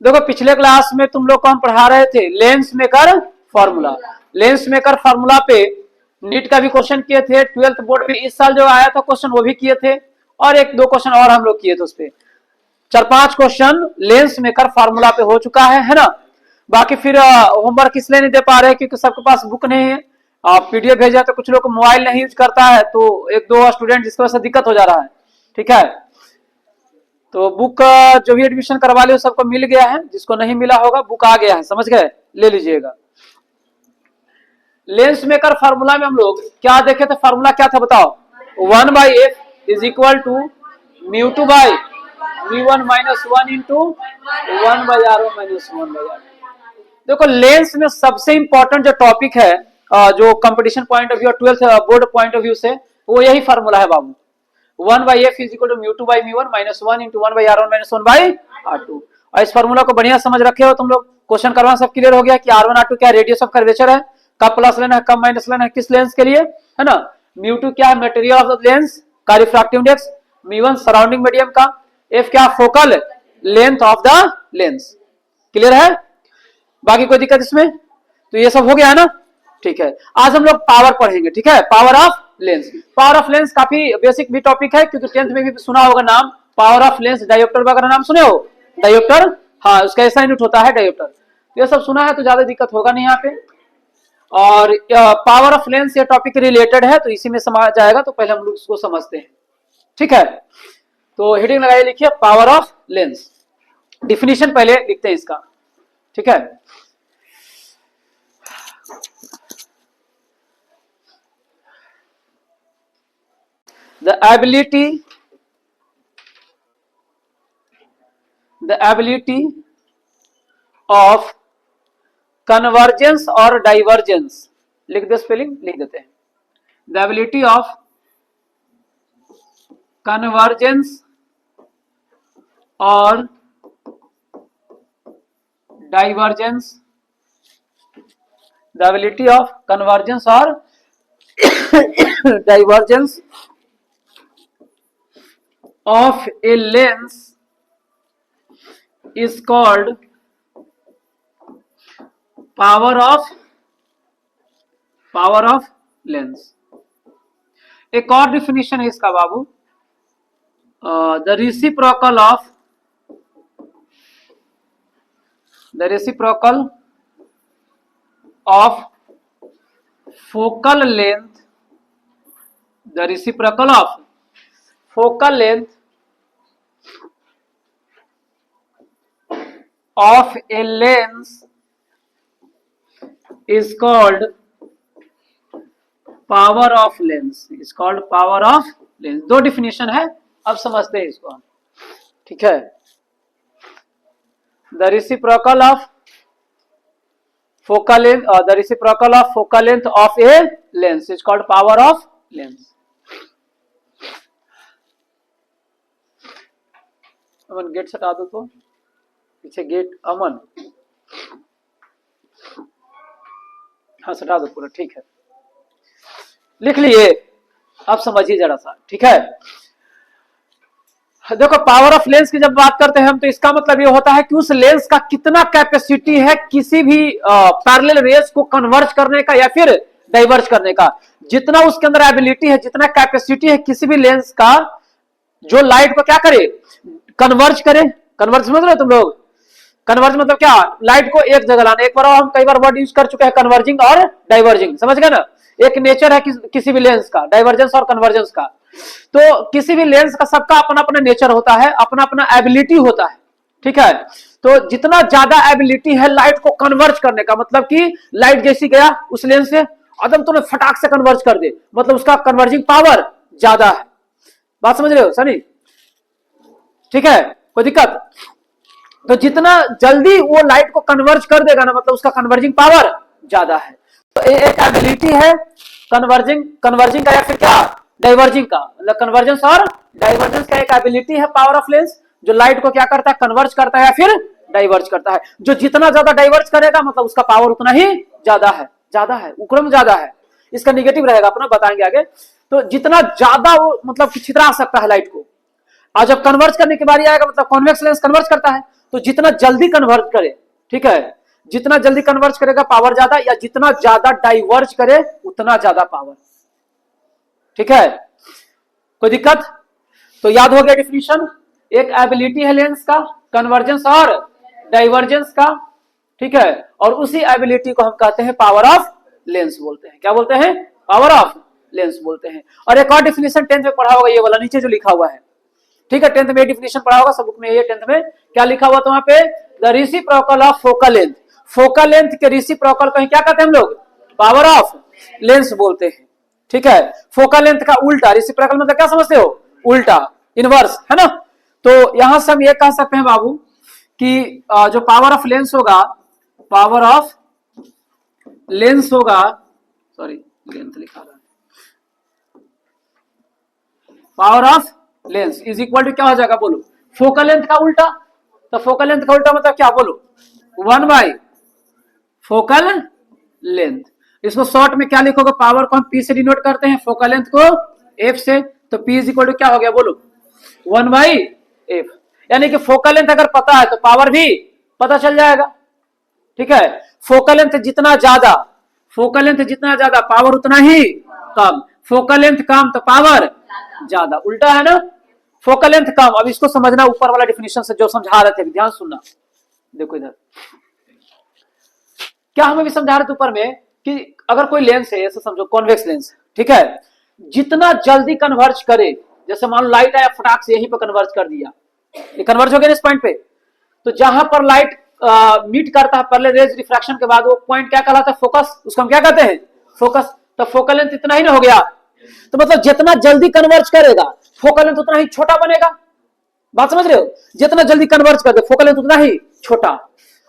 देखो पिछले क्लास में तुम लोग को हम पढ़ा रहे थे lens maker formula. Lens maker formula पे नीट का भी क्वेश्चन किए थे, 12th बोर्ड में इस साल जो आया था क्वेश्चन वो भी किए थे, और एक दो क्वेश्चन और हम लोग किए थे। उस पे 4-5 क्वेश्चन लेंस मेकर फॉर्मूला पे हो चुका है ना। बाकी फिर होमवर्क इसलिए नहीं दे पा रहे क्योंकि सबके पास बुक नहीं है। पीडीएफ भेजा तो कुछ लोग मोबाइल नहीं यूज करता है, तो एक दो स्टूडेंट जिसकी वजह से दिक्कत हो जा रहा है। ठीक है, तो बुक जो भी एडमिशन करवा लियो सबको मिल गया है, जिसको नहीं मिला होगा बुक आ गया है, समझ गए, ले लीजिएगा। लेंस मेकर फार्मूला में हम लोग क्या देखे थे? फार्मूला क्या था बताओ? 1/f is equal to μ2 by μ1 minus 1 into 1/r1 minus 1/r। देखो लेंस में सबसे इंपॉर्टेंट जो टॉपिक है जो competition point of view, 12th board point of view से, वो यही फार्मूला है बाबू। 1/f is equal to μ2 by μ1 minus 1 into 1/r1 minus 1/r2। और इस फार्मूला को बढ़िया समझ रखे हो तुम लोग। क्वेश्चन करवा सब क्लियर हो गया कि R1 R2 क्या रेडियस ऑफ कर्वेचर है, कब प्लस लेना है कब माइनस लेना है, किस लेंस के लिए, है ना। μ2 क्या है? मटेरियल ऑफ द लेंस का रिफ्रैक्टिव इंडेक्स। μ1 सराउंडिंग मीडियम का। f क्या? Focal length of the lens. Clear है? बाकी कोई दिक्कत इसमें? तो ये सब हो गया है ना। ठीक है, आज हम लोग पावर पढ़ेंगे। ठीक है, power of lens. Power of lens काफी बेसिक भी टॉपिक है क्योंकि 10th में भी सुना होगा नाम, पावर ऑफ लेंस। डायोप्टर वगैरह नाम सुने हो? डायोप्टर, हाँ, उसका ऐसा यूनिट होता है डायोप्टर। ये सब सुना है तो ज्यादा दिक्कत होगा नहीं यहाँ पे। और पावर ऑफ लेंस ये टॉपिक रिलेटेड है तो इसी में समझ जाएगा, तो पहले हम लोग उसको समझते हैं। ठीक है, तो हेडिंग लगाइए, लिखिए पावर ऑफ लेंस। डिफिनीशन पहले लिखते हैं इसका। ठीक है, the ability of convergence और divergence, लिख दे स्पेलिंग, लिख देते हैं। the ability of convergence और divergence, the ability of convergence और divergence of a lens is called power of lens। एक और डिफिनेशन है इसका बाबू, the reciprocal of focal length, the reciprocal of focal length of a lens is called power of lens, is called power of lens। दो definition है, अब समझते हैं इसको। ठीक है, the reciprocal of focal length or the reciprocal of focal length of a lens is called power of lens। Aman gate हटा दो तो, पीछे गेट अमन, हाँ हटा दो पूरा। ठीक है, लिख लिए, अब समझिए जरा सा। ठीक है, देखो पावर ऑफ लेंस की जब बात करते हैं हम, तो इसका मतलब ये होता है कि उस लेंस का कितना कैपेसिटी है किसी भी पैरेलल रेस को कन्वर्ज करने का या फिर डाइवर्ज करने का। जितना उसके अंदर एबिलिटी है, जितना कैपेसिटी है किसी भी लेंस का, जो लाइट को क्या करे? कन्वर्ज करे। कन्वर्ज समझ रहे हो तुम लोग? कन्वर्ज मतलब क्या? लाइट को एक जगह लाना। एक बार हम कई बार वर्ड यूज कर चुके हैं, कन्वर्जिंग और डाइवर्जिंग, समझ गए ना। एक नेचर है किसी भी लेंस का, डाइवर्जेंस और कन्वर्जेंस का। तो किसी भी लेंस का सबका अपना अपना नेचर होता है, अपना अपना एबिलिटी होता है। ठीक है, तो जितना ज्यादा एबिलिटी है लाइट को कन्वर्ज करने का, मतलब कि लाइट जैसी गया उस लेंस से एकदम तुमने फटाक से कन्वर्ज कर दे, मतलब उसका कन्वर्जिंग पावर ज्यादा है। बात समझ रहे हो सनी? ठीक है, कोई दिक्कत? तो जितना जल्दी वो लाइट को कन्वर्ज कर देगा ना, मतलब उसका कन्वर्जिंग पावर ज्यादा है। तो एक एबिलिटी है कन्वर्जिंग का या फिर क्या? डाइवर्जिंग का। मतलब कन्वर्जेंस और डाइवर्जेंस का एक एबिलिटी है पावर ऑफ लेंस, जो लाइट को क्या करता है? कन्वर्ज करता है या फिर डाइवर्ज करता है। जो जितना ज्यादा डाइवर्ज करेगा मतलब उसका पावर उतना ही ज्यादा है, उक्रम ज्यादा है। इसका निगेटिव रहेगा, अपना बताएंगे आगे। तो जितना ज्यादा वो मतलब छितरा सकता है लाइट को, आज जब कन्वर्ज करने की बारी आएगा मतलब कॉन्वेक्स लेंस कन्वर्ज करता है, तो जितना जल्दी कन्वर्ज करे, ठीक है, जितना जल्दी कन्वर्ज करेगा पावर ज्यादा, या जितना ज्यादा डाइवर्ज करे उतना ज्यादा पावर, ठीक है, कोई दिक्कत? तो याद हो गया डिफिनीशन, एक एबिलिटी है लेंस का, कन्वर्जेंस और डाइवर्जेंस का, ठीक है, और उसी एबिलिटी को हम कहते हैं पावर ऑफ लेंस बोलते हैं। क्या बोलते हैं? पावर ऑफ लेंस बोलते हैं। और एक और डिफिनीशन 10th में पढ़ा होगा, ये वाला नीचे जो लिखा हुआ है, ठीक है, 10th में डिफिनीशन पढ़ा होगा सब बुक में, ये 10th में क्या लिखा हुआ तो वहां पे the reciprocal of focal length, focal length के रेसिप्रोकल को क्या कहते हैं हम लोग? पावर ऑफ लेंस बोलते हैं, ठीक है। फोकल लेंथ का उल्टा, रेसिप्रोकल मतलब क्या समझते हो? उल्टा, इनवर्स, है ना। तो यहां से हम ये कह सकते हैं बाबू कि जो पावर ऑफ लेंस होगा, पावर ऑफ लेंस होगा, सॉरी लेंथ लिखा रहा है, power of lens is equal to क्या हो जाएगा बोलो? फोकल लेंथ का उल्टा। तो फोकल लेंथ का उल्टा मतलब क्या बोलो? 1 बाई फोकल लेंथ। इसको शॉर्ट में क्या लिखोगे? पावर को हम पी से डिनोट करते हैं, फोकल लेंथ को एफ से, तो पी इज इक्वल टू क्या हो गया बोलो? 1 बाई एफ। यानी कि फोकल लेंथ अगर पता है तो पावर भी पता चल जाएगा, ठीक है। फोकल लेंथ जितना ज्यादा, फोकल लेंथ जितना ज्यादा पावर उतना ही कम, फोकल लेंथ कम तो पावर ज्यादा, उल्टा है ना। फोकल लेंथ कम, अब इसको समझना ऊपर वाला डिफिनेशन से जो समझा रहे थे, ध्यान सुनना, देखो इधर क्या हमें भी समझा रहे थे ऊपर में कि अगर कोई लेंस है, ऐसे समझो कॉन्वेक्स लेंस, ठीक है, जितना जल्दी कन्वर्ज करे, जैसे मान लो लाइट आया फटाक से यहीं पर कन्वर्ज कर दिया, ये कन्वर्ज हो गया इस पॉइंट पे, तो जहां पर लाइट मीट करता है पहले रेज रिफ्रैक्शन के बाद, वो पॉइंट क्या कहलाता है? फोकस, उसको हम क्या कहते हैं? फोकस। तो फोकल लेंथ इतना ही ना हो गया, तो मतलब जितना जल्दी कन्वर्ज करेगा फोकल लेंथ उतना ही छोटा बनेगा। बात समझ रहे हो? जितना जल्दी कन्वर्ज कर दे फोकल लेंथ उतना ही छोटा।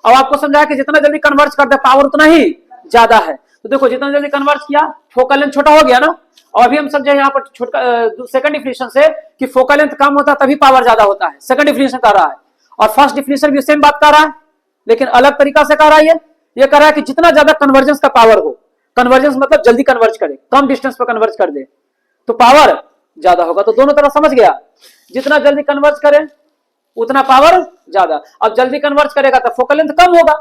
अब आपको समझाया कि जितना जल्दी कन्वर्ज कर दे पावर उतना ही ज्यादा है। तो देखो जितना जल्दी कन्वर्ज किया फोकल लेंथ छोटा हो गया ना। और अभी हम समझे यहाँ पर सेकंड डिफिनेशन से कि फोकल लेंथ कम होता है तभी पावर ज्यादा होता है, सेकंड डिफिनेशन कर रहा है। और फर्स्ट डिफिनेशन भी सेम बात कर रहा है, लेकिन अलग तरीका से कर रहा है। ये कह रहा है कि जितना ज्यादा कन्वर्जेंस का पावर हो, कन्वर्जेंस मतलब जल्दी कन्वर्ज करे, कम डिस्टेंस पर कन्वर्ज कर दे, तो पावर ज्यादा होगा। तो दोनों तरफ समझ गया, जितना जल्दी कन्वर्ज करे उतना पावर ज्यादा। अब जल्दी कन्वर्ज करेगा तो फोकल लेंथ कम होगा,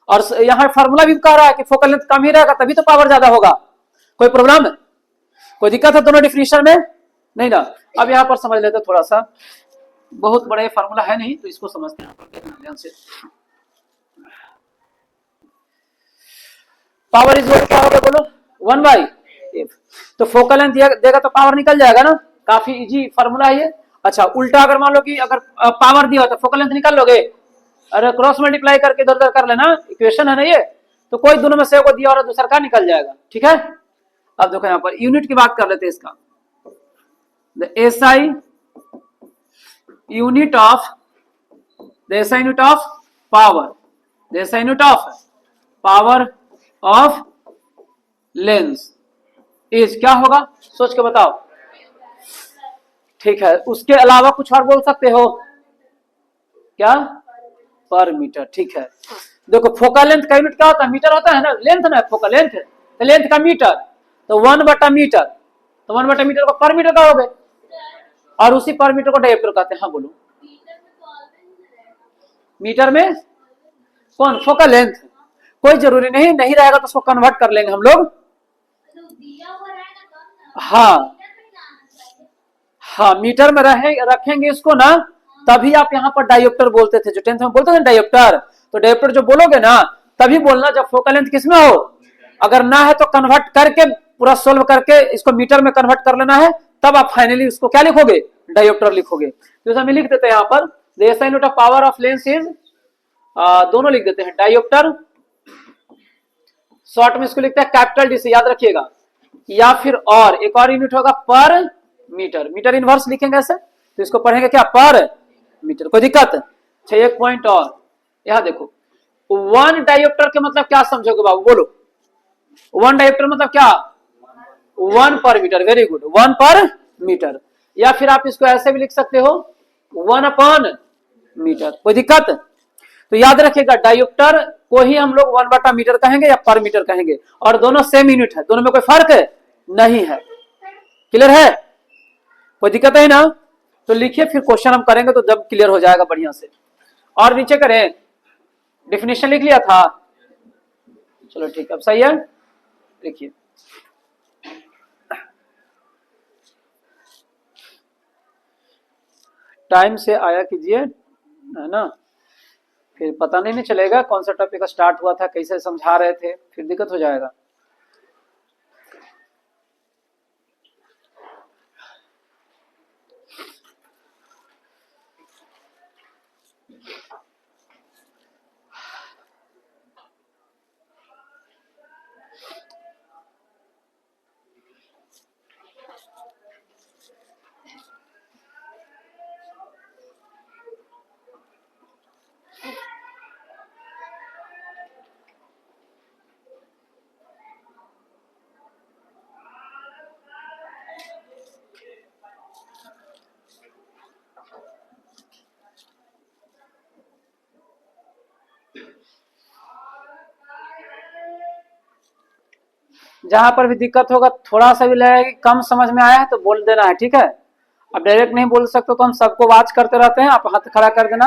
और यहाँ फार्मूला भी कह रहा है कि फोकल लेंथ कम ही रहेगा तभी तो पावर ज्यादा होगा। कोई प्रॉब्लम, कोई दिक्कत है दोनों डिफिनेशन में? नहीं ना। अब यहाँ पर समझ लेते थोड़ा सा, बहुत बड़ा फार्मूला है नहीं तो इसको समझते हैं ध्यान से। पावर इज क्या होगा बोलो? 1 बाई एफ। तो फोकल लेंथ देगा तो पावर निकल जाएगा ना, काफी इजी फार्मूला है ये। अच्छा उल्टा अगर मान लो कि अगर पावर दिया तो फोकल लेंथ निकाल लोगे, अरे क्रॉस मल्टीप्लाई करके इधर उधर कर लेना, इक्वेशन है ना ये, तो कोई दोनों में से को दिया और दूसरा का निकल जाएगा, ठीक है। अब देखो यहाँ पर यूनिट की बात कर लेते हैं इसका, the SI unit of, the SI unit of power, the SI unit of power of lens is क्या होगा? सोच के बताओ, ठीक है। उसके अलावा कुछ और बोल सकते हो क्या? पर मीटर, ठीक है। देखो फोकल लेंथ का यूनिट क्या होता है? मीटर होता है ना, लेंथ ना फोकल लेंथ, तो लेंथ का मीटर, तो 1/मीटर, तो 1/मीटर को पर मीटर कहोगे, और उसी पर मीटर को डायप्टर कहते हैं। हाँ बोलो, मीटर में कौन? Focal length. कोई जरूरी नहीं, नहीं रहेगा तो उसको कन्वर्ट कर लेंगे हम लोग। हाँ हाँ, मीटर में रखेंगे इसको ना, तभी आप यहाँ पर डायोप्टर बोलते थे, जो 10th में बोलते थे डायोप्टर। तो डायोप्टर जो बोलोगे ना तभी बोलना जब फोकल लेंथ किसमें हो, अगर ना है तो कन्वर्ट करके पूरा सोल्व करके इसको मीटर में कन्वर्ट कर लेना है, तब आप फाइनली उसको क्या लिखोगे? डायोप्टर लिखोगे। तो हम लिख देते हैं यहाँ पर the SI unit of power of lens is, दोनों लिख देते हैं, डायोप्टर, शॉर्ट में इसको लिखते हैं कैपिटल डी से, याद रखिएगा, या फिर और एक और यूनिट होगा पर मीटर, मीटर इनवर्स लिखेंगे ऐसे, तो इसको पढ़ेंगे क्या? पर मीटर। कोई दिक्कत? अच्छा एक पॉइंट और, यहां देखो 1 डायोप्टर के मतलब क्या समझोगे बाबू बोलो? 1 डायोप्टर मतलब क्या? 1 पर मीटर, वेरी गुड, 1 पर मीटर। या फिर आप इसको ऐसे भी लिख सकते हो 1/मीटर। कोई दिक्कत? तो याद रखिएगा डायोप्टर को ही हम लोग 1/मीटर कहेंगे या पर मीटर कहेंगे, और दोनों सेम यूनिट है, दोनों में कोई फर्क नहीं है। क्लियर है? कोई दिक्कत है ना? तो लिखिए, फिर क्वेश्चन हम करेंगे तो जब क्लियर हो जाएगा बढ़िया से। और नीचे करें, डिफिनेशन लिख लिया था, चलो ठीक है, अब सही है। देखिए टाइम से आया कीजिए, है ना, फिर पता नहीं चलेगा कौन सा टॉपिक स्टार्ट हुआ था, कैसे समझा रहे थे, फिर दिक्कत हो जाएगा। जहां पर भी दिक्कत होगा, थोड़ा सा भी लगेगा कि कम समझ में आया है तो बोल देना है, ठीक है। अब डायरेक्ट नहीं बोल सकते तो हम सबको वाच करते रहते हैं, आप हाथ खड़ा कर देना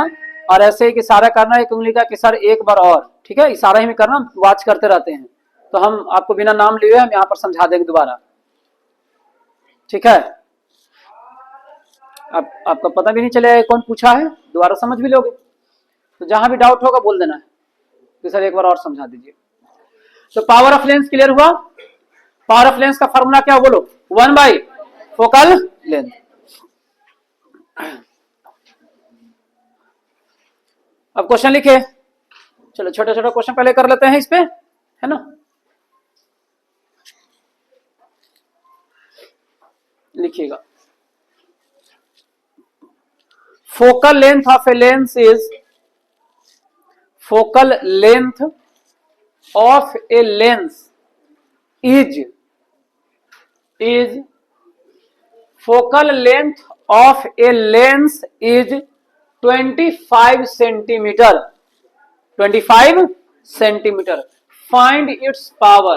और ऐसे ही इशारा करना एक उंगली का कि सर एक बार और, ठीक है, इशारा ही में करना, वाच करते रहते हैं तो हम आपको बिना नाम लिए हम यहाँ पर समझा देंगे दोबारा, ठीक है। अब आपका पता भी नहीं चलेगा कौन पूछा है, दोबारा समझ भी लोगे। तो जहां भी डाउट होगा बोल देना है कि सर एक बार और समझा दीजिए। तो पावर ऑफ लेंस क्लियर हुआ। पावर ऑफ लेंस का फॉर्मूला क्या बोलो, 1 by फोकल लेंथ। अब क्वेश्चन लिखे, चलो छोटे छोटे क्वेश्चन पहले कर लेते हैं इस पे, है ना। लिखिएगा, focal length of a lens is, focal length of a lens is focal length of a lens is 25 centimeter, 25 centimeter. Find its power.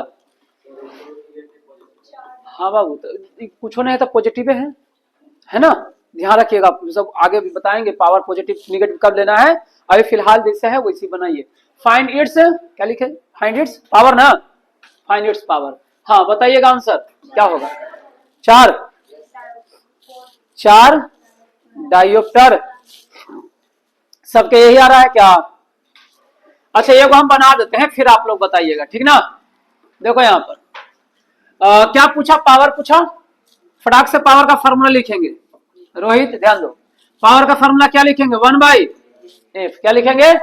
हाँ बाबू, तो कुछ नहीं है तो पॉजिटिव है ना, ध्यान रखिएगा, सब आगे भी बताएंगे पावर पॉजिटिव निगेटिव कब लेना है, अभी फिलहाल जैसे है वैसे बनाइए। फाइंड इट्स, क्या लिखे, फाइंड इट्स पावर ना, फाइंड इट्स पावर। हाँ बताइएगा आंसर क्या होगा, 4 डायोप्टर, सबके यही आ रहा है क्या। अच्छा ये को हम बना देते हैं, फिर आप लोग बताइएगा, ठीक ना। देखो यहाँ पर क्या पूछा, पावर पूछा, फटाक से पावर का फॉर्मूला लिखेंगे। रोहित ध्यान दो, पावर का फॉर्मूला क्या लिखेंगे, 1/f, क्या लिखेंगे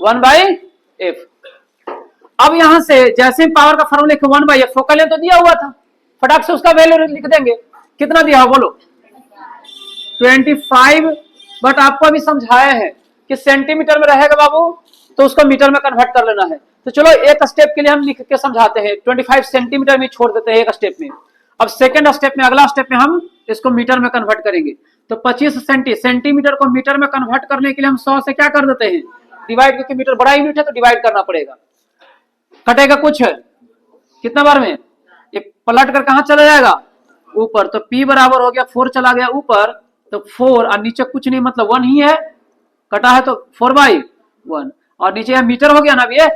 1/f। अब यहां से जैसे पावर का फॉर्मूला लिखे 1/f, फोकल लेंथ तो दिया हुआ था, फटाक से उसका वैल्यू लिख देंगे, कितना दिया हो बोलो 25, बट आपको अभी समझाया है कि सेंटीमीटर में रहेगा बाबू तो उसको मीटर में कन्वर्ट कर लेना है। तो चलो एक स्टेप के लिए हम लिख के समझाते हैं, 25 सेंटीमीटर में छोड़ देते हैं एक स्टेप में। अब सेकंड स्टेप में, अगला स्टेप में हम इसको मीटर में कन्वर्ट करेंगे। तो 25 सेंटीमीटर को मीटर में कन्वर्ट करने के लिए हम 100 से क्या कर देते हैं, डिवाइड, क्योंकि मीटर बड़ा यूनिट है तो डिवाइड करना पड़ेगा। कटेगा कुछ कितना बार में, ये पलट कर कहां चला जाएगा ऊपर, तो P बराबर हो गया 4 चला गया ऊपर, तो 4 और नीचे कुछ नहीं मतलब 1 ही है, कटा है तो 4/1, और नीचे यह मीटर हो गया ना, अब ये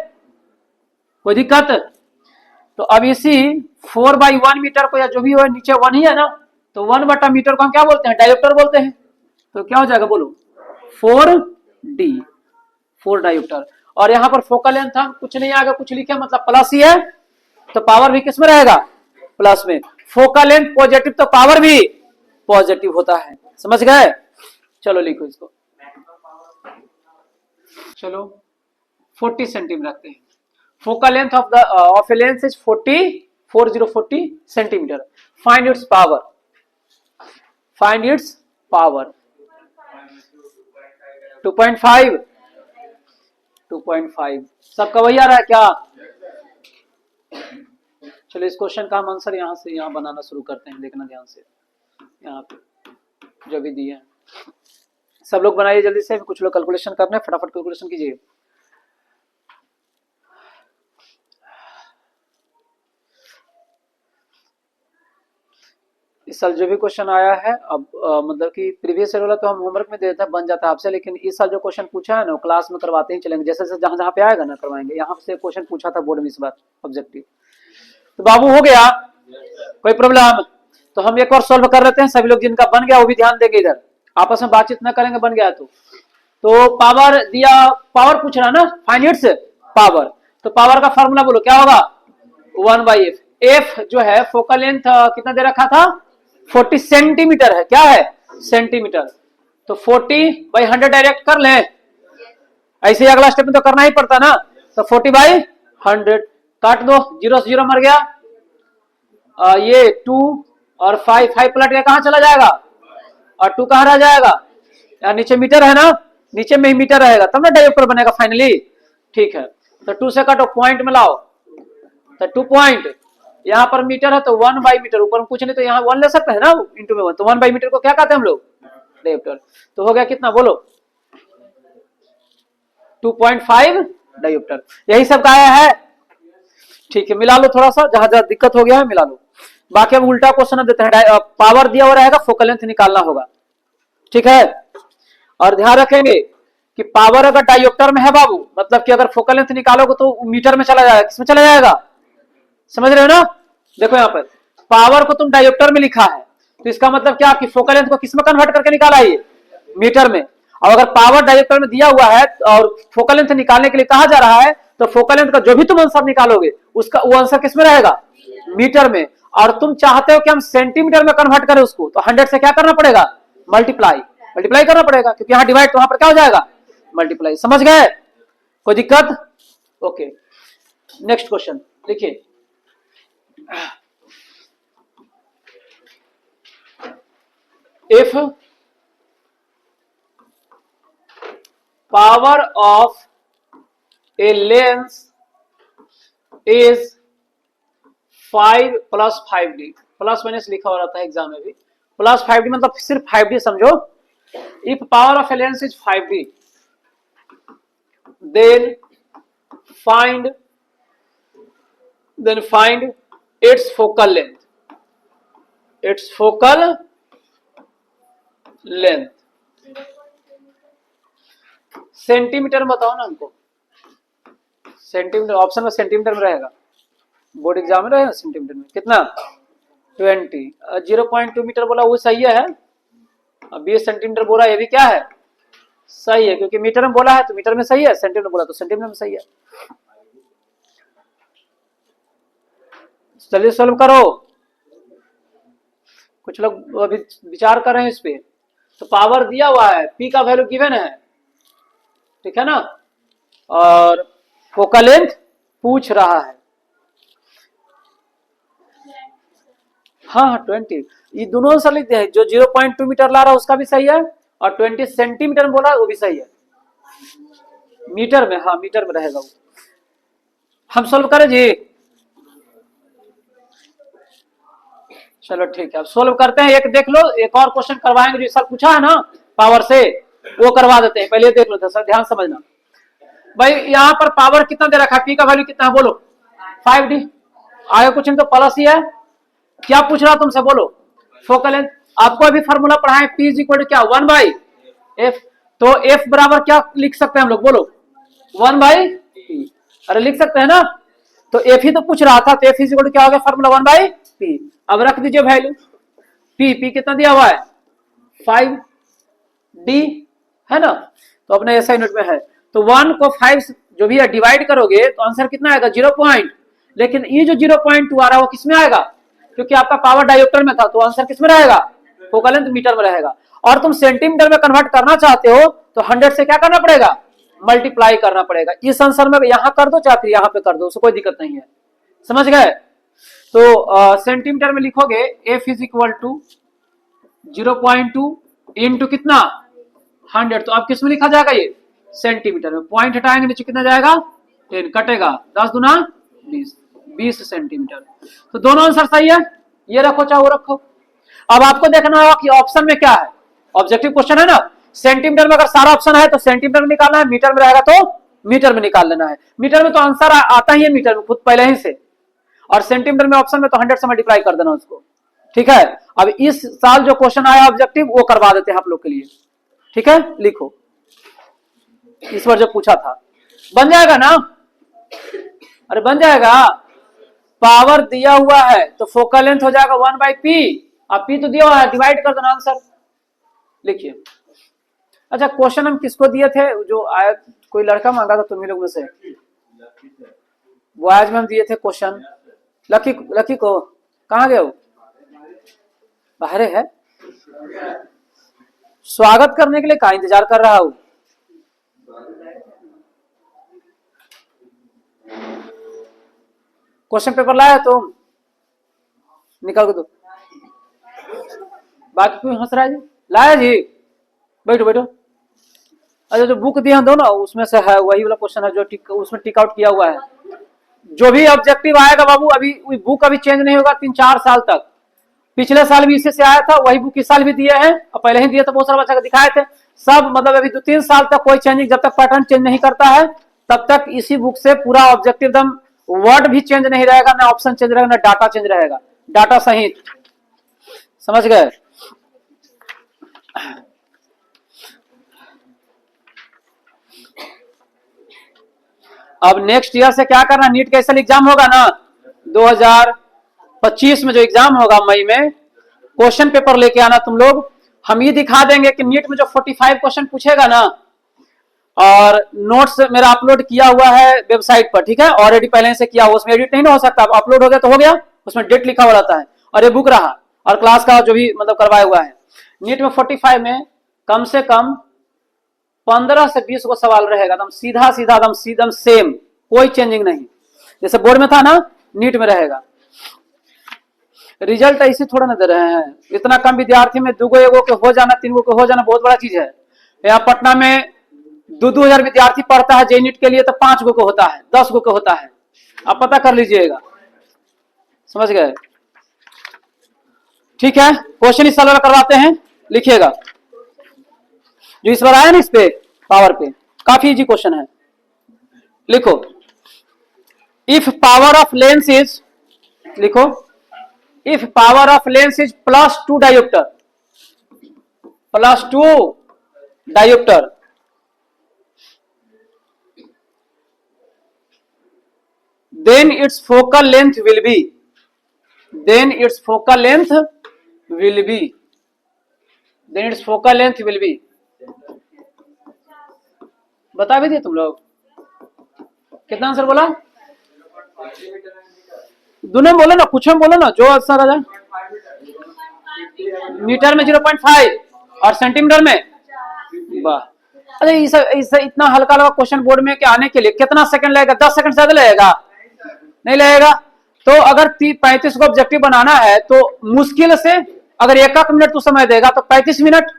कोई दिक्कत। तो अब इसी 4/1 मीटर को, या जो भी हो नीचे 1 ही है ना, तो 1/मीटर को हम क्या बोलते हैं, डायोप्टर बोलते हैं। तो क्या हो जाएगा बोलो 4D, 4 डायोप्टर। और यहाँ पर फोकल लेंथ हम कुछ नहीं आगे कुछ लिखे मतलब प्लस ही है, तो पावर भी किस में रहेगा, प्लस में। फोकल लेंथ पॉजिटिव तो पावर भी पॉजिटिव होता है, समझ गए। चलो लिखो इसको, चलो 40 सेंटीमीटर रखते हैं। Focal length of a lens is 40 centimetre. Find its power, find its power 2.5, 2.5 सबका वही आ रहा है क्या। चलो इस क्वेश्चन का हम आंसर यहाँ से यहाँ बनाना शुरू करते हैं, देखना ध्यान से, यहाँ पे जो भी दिए हैं सब लोग बनाइए जल्दी से, कुछ लोग कैलकुलेशन करना है, फटाफट कैलकुलेशन कीजिए। इस साल जो भी क्वेश्चन आया है अब मतलब कि प्रीवियस ईयर वाला तो हम होमवर्क में दे देते हैं, बन जाता है आपसे, लेकिन इस साल जो क्वेश्चन पूछा है ना क्लास में करवाते ही चलेंगे, जैसे जैसे जहां जहां पे आएगा ना करवाएंगे। यहाँ से क्वेश्चन पूछा था बोर्ड में इस बार ऑब्जेक्टिव। तो बाबू हो गया कोई प्रॉब्लम? तो हम एक बार सॉल्व कर लेते हैं, सभी लोग जिनका बन गया वो भी ध्यान देंगे, इधर आपस में बातचीत न करेंगे बन गया तो पावर दिया, पावर पूछ रहा ना, फाइंड इट्स पावर। तो पावर का फॉर्मूला बोलो क्या होगा? 1/f। एफ जो है फोकल लेंथ कितना दे रखा था? 40 सेंटीमीटर है, क्या है? सेंटीमीटर। तो 40/100 डायरेक्ट कर ले, ऐसे ही अगला स्टेप में तो करना ही पड़ता ना। तो 40/100 काट दो, 0 से 0 मर गया। ये 2 और 5 पलट के कहां चला जाएगा? और 2 कहां रह जाएगा? यार नीचे मीटर है ना, नीचे में ही मीटर रहेगा तब ना डायोप्टर बनेगा फाइनली। ठीक है, तो 2 से काटो, पॉइंट में लाओ, तो 2 पॉइंट। यहाँ पर मीटर है तो 1/मीटर, ऊपर में कुछ नहीं तो यहाँ 1 ले सकते हैं ना, इंटू में 1। तो 1/मीटर को क्या कहते हैं हम लोग? डायोप्टर। तो हो गया कितना बोलो? 2.5 डायोप्टर। यही सब का आया है। ठीक है, मिला लो थोड़ा सा, जहां जहां दिक्कत हो गया है मिला लो। बाकी अब उल्टा क्वेश्चन देते हैं, पावर दिया हुआ रहेगा, फोकल लेंथ निकालना होगा। ठीक है, और ध्यान रखेंगे कि पावर अगर डायोप्टर में है बाबू, मतलब कि अगर फोकल लेंथ निकालोगे तो मीटर में चला जाएगा, किसमें चला जाएगा? समझ रहे हो ना? देखो यहाँ पर पावर को तुम डायोप्टर में लिखा है, तो इसका मतलब क्या कि फोकल लेंथ को किसमें कन्वर्ट करके निकाला है? ये मीटर में। और अगर पावर डायोप्टर में दिया हुआ है और फोकल लेंथ निकालने के लिए कहा जा रहा है, तो फोकल लेंथ का जो भी तुम आंसर निकालोगे उसका वो आंसर किसमें रहेगा? मीटर में। और तुम चाहते हो कि हम सेंटीमीटर में कन्वर्ट करें उसको, तो 100 से क्या करना पड़ेगा? मल्टीप्लाई करना पड़ेगा, क्योंकि यहाँ डिवाइड तो वहां पर क्या हो जाएगा? मल्टीप्लाई। समझ गए? कोई दिक्कत? ओके, नेक्स्ट क्वेश्चन देखिए। If power of a lens is 5 + 5d, plus minus लिखा हो रहा था एग्जाम में भी, प्लस 5d मतलब सिर्फ 5d समझो। If power of a lens is 5d, then find its focal length, centimetre में बताओ ना हमको। सेंटीमीटर ऑप्शन में सेंटीमीटर में रहेगा, बोर्ड एग्जाम में रहेगा सेंटीमीटर में। कितना? 20। 0.2 मीटर बोला वो सही है। 20 सेंटीमीटर बोला ये भी क्या है? सही है, क्योंकि मीटर में बोला है तो मीटर में सही है, सेंटीमीटर बोला तो सेंटीमीटर में सही है। जल्दी सॉल्व करो, कुछ लोग अभी विचार कर रहे हैं इस पे। तो पावर दिया हुआ है, पी का वैल्यू गिवन है, ठीक है ना, और फोकल लेंथ पूछ रहा है। हाँ 20, ये दोनों आंसर लिखते हैं। जो 0.2 मीटर ला रहा है उसका भी सही है, और 20 सेंटीमीटर में बोला वो भी सही है। मीटर में, हाँ मीटर में रहेगा वो। हम सॉल्व करें जी? चलो ठीक है, अब सॉल्व करते हैं। एक देख लो, एक और क्वेश्चन करवाएंगे जो इस साल पूछा है ना पावर से, वो करवा देते हैं। पहले देख लो सर, ध्यान समझना भाई। यहाँ पर पावर कितना दे रखा है? पी का वैल्यू कितना है बोलो? 5d। आगे कुछ नहीं तो प्लस ही है। क्या पूछ रहा तुमसे बोलो? Focal length. आपको अभी फॉर्मूला पढ़ाए, P इज इक्वल टू क्या? 1/f। तो f बराबर क्या लिख सकते हैं हम लोग बोलो? 1/p। अरे लिख सकते हैं ना, तो f ही तो पूछ रहा था, तो f इज इक्वल टू क्या हो गया? Formula 1/p। अब रख दीजिए वैल्यू। p कितना दिया हुआ है? 5d है ना, तो अपने ऐसा यूनिट में है। तो 1 को 5 जो भी है डिवाइड करोगे तो आंसर कितना आएगा? 0. लेकिन ये जो 0.2 आ रहा है वो किसमें आएगा? क्योंकि आपका पावर डायोप्टर में था, तो आंसर किसमें रहेगा? फोकल लेंथ मीटर में रहेगा। और तुम सेंटीमीटर में कन्वर्ट करना चाहते हो तो 100 से क्या करना पड़ेगा? मल्टीप्लाई करना पड़ेगा। इस आंसर में यहां कर दो, चाहे फिर यहां पे कर दो, उसको कोई दिक्कत नहीं है। समझ गए? तो सेंटीमीटर में लिखोगे f is equal to 0.2 into कितना? 100। तो अब किस में लिखा जाएगा? ये सेंटीमीटर में। पॉइंट हटाएंगे, नीचे कितना जाएगा? 10 कटेगा, 10 दूना 20 सेंटीमीटर। तो दोनों आंसर सही है, ये रखो चाहे वो रखो। अब आपको देखना होगा कि ऑप्शन में क्या है। ऑब्जेक्टिव क्वेश्चन है ना, सेंटीमीटर में अगर सारा ऑप्शन है तो सेंटीमीटर में निकालना है, मीटर में रहेगा तो मीटर में निकाल लेना है। मीटर में तो आंसर आता ही है मीटर में खुद पहले ही से, और सेंटीमीटर में ऑप्शन में तो 100 से मल्टीप्लाई कर देना उसको। ठीक है, अब इस साल जो क्वेश्चन आया ऑब्जेक्टिव वो करवा देते हैं आप लोग के लिए। ठीक है, लिखो इस बार जो पूछा था, बन जाएगा ना? अरे बन जाएगा। पावर दिया हुआ है तो फोकल लेंथ हो जाएगा 1/p, अब p तो दिया हुआ है, डिवाइड कर देना आंसर। लिखिए। अच्छा, क्वेश्चन हम किसको दिए थे? जो आया, कोई लड़का मांगा था तुम्ही लोग में से, वो आज में हम दिए थे क्वेश्चन। लकी को कहाँ गए हो? बाहर है। स्वागत करने के लिए कहाँ इंतजार कर रहा हूं? क्वेश्चन पेपर लाया तुम? निकाल के दो। बाकी क्यों हंस रहा है जी? लाया जी, बैठो बैठो। अच्छा, जो बुक दिया दो ना, उसमें से है वही वाला क्वेश्चन है जो उसमें टिक आउट किया हुआ है। जो भी ऑब्जेक्टिव आएगा बाबू, अभी बुक अभी चेंज नहीं होगा 3-4 साल तक। पिछले साल भी इसी से आया था, वही बुक इस साल भी दिए हैं, और पहले ही दिए तो बहुत सारा बच्चा को दिखाए थे सब। मतलब अभी 2-3 साल तक कोई चेंजिंग, जब तक पैटर्न चेंज नहीं करता है तब तक इसी बुक से पूरा ऑब्जेक्टिव एकदम, वर्ड भी चेंज नहीं रहेगा, ना ऑप्शन चेंज रहेगा, ना डाटा चेंज रहेगा, डाटा सहित। समझ गए? अब नेक्स्ट ईयर से क्या करना, नीट का ऐसा एग्जाम होगा ना 2025 में, जो एग्जाम होगा मई में, क्वेश्चन पेपर लेके आना तुम लोग। हम ये दिखा देंगे कि नीट में जो 45 क्वेश्चन पूछेगा ना, और नोट्स मेरा अपलोड किया हुआ है वेबसाइट पर। ठीक है, ऑलरेडी पहले से किया हुआ, उसमें एडिट नहीं ना हो सकता, अपलोड हो गया तो हो गया, उसमें डेट लिखा हुआ रहता है, और ये बुक रहा, और क्लास का जो भी मतलब करवाया हुआ है। नीट में 45 में कम से कम 15 से 20 को सवाल रहेगा, एकदम सीधा सीधा, एकदम सेम, कोई चेंजिंग नहीं, जैसे बोर्ड में था ना, नीट में रहेगा। रिजल्ट ऐसे थोड़ा ना दे रहे हैं, इतना कम विद्यार्थी में 2 एगो के हो जाना, 3 के हो जाना बहुत बड़ा चीज है। यहाँ पटना में 2-2 हजार विद्यार्थी पढ़ता है जे नीट के लिए, तो 5 को होता है, 10 को होता है, आप पता कर लीजिएगा। समझ गए? ठीक है, क्वेश्चन इस साल करवाते हैं, लिखिएगा। जो इस बार आया ना इस पे पावर पे, काफी इजी क्वेश्चन है। लिखो, if power of lens is, लिखो, if power of lens is +2 dioptre, +2 dioptre, then its focal length will be, then its focal length will be, then its focal length will be, बता भी दिए तुम लोग? कितना answer बोला? दोनों बोलो ना, कुछ में बोलो ना, जो आंसर आ जाए। मीटर में 0.5 और सेंटीमीटर में, वाह। अच्छा, इस इतना हल्का हल्का क्वेश्चन बोर्ड में के आने के लिए कितना सेकंड लगेगा? 10 सेकंड से ज्यादा लगेगा? नहीं लगेगा। तो अगर 35 को ऑब्जेक्टिव बनाना है तो मुश्किल से अगर 1 मिनट तो समय देगा तो 35 मिनट।